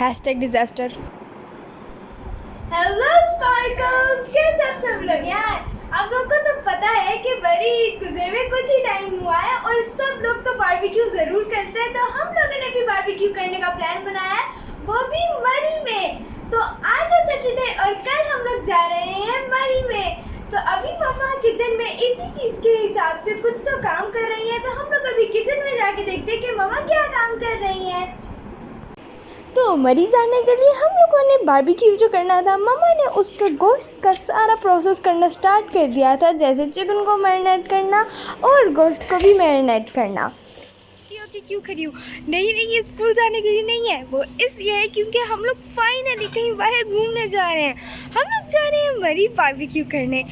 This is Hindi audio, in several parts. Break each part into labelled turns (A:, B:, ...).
A: #disaster।
B: हेलो स्पार्कल्स, कैसे आप सब लोग यार। आप लोग को तो पता है कि बड़ी ईद गुजरे हुए कुछ ही टाइम हुआ है और सब लोग तो बारबेक्यू ज़रूर करते हैं। तो हम लोगों ने भी बारबेक्यू करने का प्लान बनाया है, वो भी मरी में। तो आज है सैटरडे और कल हम लोग जा रहे हैं मरी में। तो अभी मम्मा किचन में इसी चीज़ के हिसाब से कुछ तो काम कर रही है। तो हम लोग अभी किचन में जाके देखते हैं कि मम्मा क्या काम कर रही हैं।
A: तो मरी जाने के लिए हम लोगों ने बारबेक्यू जो करना था, मम्मा ने उसका गोश्त का सारा प्रोसेस करना स्टार्ट कर दिया था, जैसे चिकन को मैरिनेट करना और गोश्त को भी मैरिनेट करना। क्यों खड़ी हूँ? नहीं, ये स्कूल जाने के लिए नहीं है, वो इसलिए है क्योंकि हम लोग फाइनली कहीं बाहर घूमने जा रहे हैं। हम लोग जा रहे हैं मरी बारबेक्यू करने।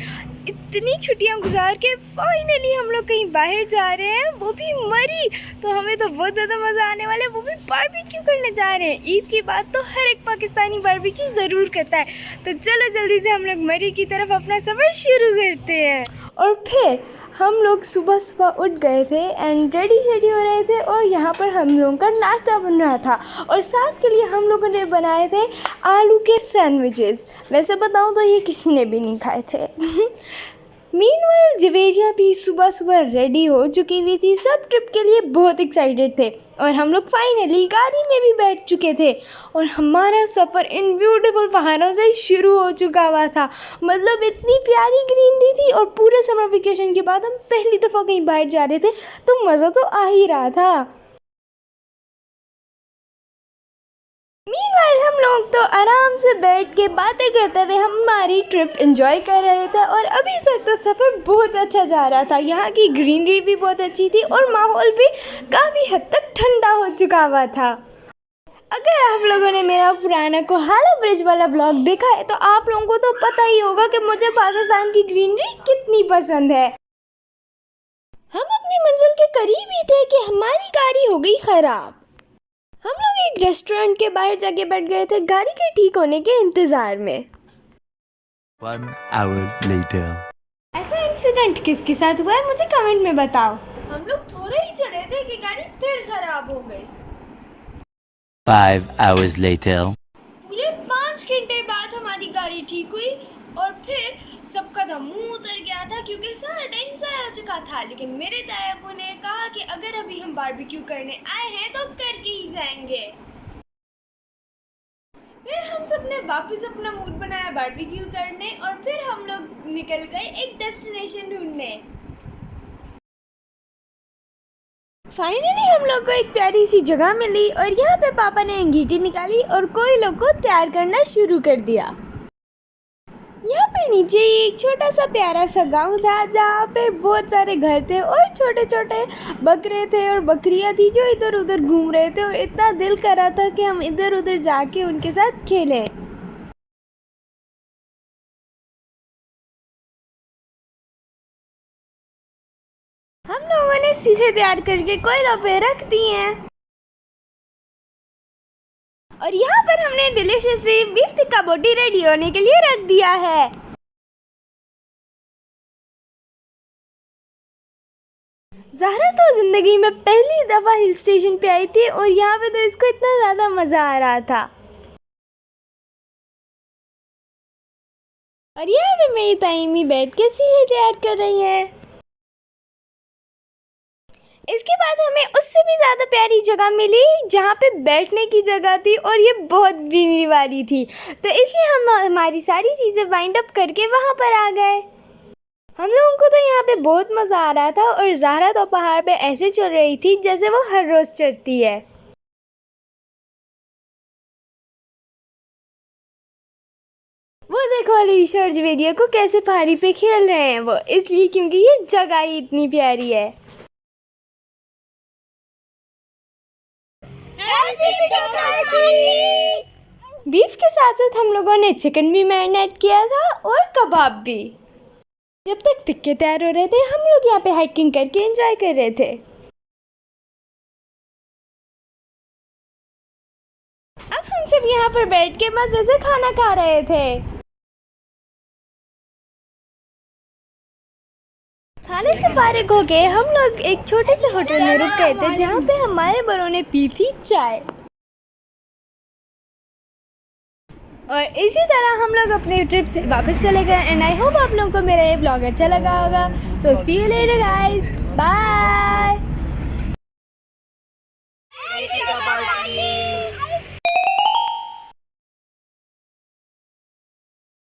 A: इतनी छुट्टियां गुजार के फाइनली हम लोग कहीं बाहर जा रहे हैं, वो भी मरी। तो हमें तो बहुत ज़्यादा मज़ा आने वाला है, वो भी बारबेक्यू करने जा रहे हैं। ईद की बात तो हर एक पाकिस्तानी बारबेक्यू ज़रूर करता है। तो चलो जल्दी से हम लोग मरी की तरफ अपना सफ़र शुरू करते हैं। और फिर हम लोग सुबह उठ गए थे एंड रेडी हो रहे थे, और यहाँ पर हम लोगों का नाश्ता बन रहा था। और साथ के लिए हम लोगों ने बनाए थे आलू के सैंडविचेस। वैसे बताऊँ तो ये किसी ने भी नहीं खाए थे। मीनवाइल जवेरिया भी सुबह रेडी हो चुकी हुई थी। सब ट्रिप के लिए बहुत एक्साइटेड थे और हम लोग फाइनली गाड़ी में भी बैठ चुके थे और हमारा सफ़र इन ब्यूटीफुल पहाड़ों से शुरू हो चुका हुआ था। मतलब इतनी प्यारी ग्रीनरी थी और पूरे समर वेकेशन के बाद हम पहली दफ़ा कहीं बाहर जा रहे थे, तो मज़ा तो आ ही रहा था। मीनवाइल हम लोग तो आराम से बैठ के बातें करते हुए हमारी ट्रिप एंजॉय कर रहे थे और अभी तक तो सफ़र बहुत अच्छा जा रहा था। यहाँ की ग्रीनरी भी बहुत अच्छी थी और माहौल भी काफ़ी हद तक ठंडा हो चुका हुआ था। अगर आप लोगों ने मेरा पुराना कोहाला ब्रिज वाला ब्लॉग देखा है तो आप लोगों को तो पता ही होगा कि मुझे पाकिस्तान की ग्रीनरी कितनी पसंद है। हम अपनी मंजिल के करीब ही थे कि हमारी गाड़ी हो गई ख़राब। हम लोग एक रेस्टोरेंट के बाहर जाके बैठ गए थे गाड़ी के ठीक होने के इंतजार में।
C: 1 hour later.
A: ऐसा इंसिडेंट किसके साथ हुआ है मुझे कमेंट में बताओ।
B: हम लोग थोड़े ही चले थे कि गाड़ी फिर खराब हो गई।
C: 5 hours later.
B: पूरे 5 घंटे बाद हमारी गाड़ी ठीक हुई और फिर सबका तो मुंह उतर गया था क्योंकि सारा टाइम ज़ाया हो चुका था। लेकिन मेरे दादा अब्बू ने कहा कि अगर अभी हम बारबेक्यू करने आए हैं तो करके ही जाएंगे। फिर हम सब ने वापस अपना मूड बनाया बारबेक्यू करने और फिर हम लोग निकल गए एक डेस्टिनेशन ढूंढने।
A: फाइनली हम लोग को एक प्यारी सी जगह मिली और यहाँ पे पापा ने अंगीठी निकाली और कोयलों को तैयार करना शुरू कर दिया। यहाँ पे नीचे एक छोटा सा प्यारा सा गांव था जहाँ पे बहुत सारे घर थे और छोटे छोटे बकरे थे और बकरियाँ थी जो इधर उधर घूम रहे थे और इतना दिल कर रहा था कि हम इधर उधर जाके उनके साथ खेलें। हम लोगों ने सीखे तैयार करके कोयलों पे रख दिए हैं और यहाँ पर हमने डिलीशियस सी बीफ टिक्का बोटी रेडी होने के लिए रख दिया है। ज़हरा तो ज़िंदगी में पहली दफ़ा हिल स्टेशन पे आई थी और यहाँ पे तो इसको इतना ज़्यादा मज़ा आ रहा था। और यहाँ पे मेरी ताईमी बैठ के सीखे तैयार कर रही है। इसके बाद हमें उससे भी ज़्यादा प्यारी जगह मिली जहाँ पे बैठने की जगह थी और ये बहुत ग्रीनरी वाली थी, तो इसलिए हम हमारी सारी चीज़ें वाइंड अप करके वहाँ पर आ गए। हम लोगों को तो यहाँ पे बहुत मज़ा आ रहा था और ज़हरा तो पहाड़ पे ऐसे चल रही थी जैसे वो हर रोज़ चढ़ती है। वो देखो अलीशा और जवेरिया को कैसे पहाड़ी पे खेल रहे हैं, वो इसलिए क्योंकि ये जगह ही इतनी प्यारी है। बीफ के साथ साथ हम लोगों ने चिकन भी मैरिनेट किया था और कबाब भी। जब तक टिक्के तैयार हो रहे थे हम लोग यहाँ पे हाइकिंग करके एंजॉय कर रहे थे। अब हम सब यहाँ पर बैठ के मजे से खाना खा रहे थे। खाने से फारिग हो के हम लोग एक छोटे से होटल में रुक गए थे जहाँ पे हमारे बड़ों ने पी थी चाय। और इसी तरह हम लोग अपने ट्रिप से वापस चले गए एंड आई होप आप लोगों को मेरा ये ब्लॉग अच्छा लगा होगा। सो सी यू लेटर गाइस, बाय।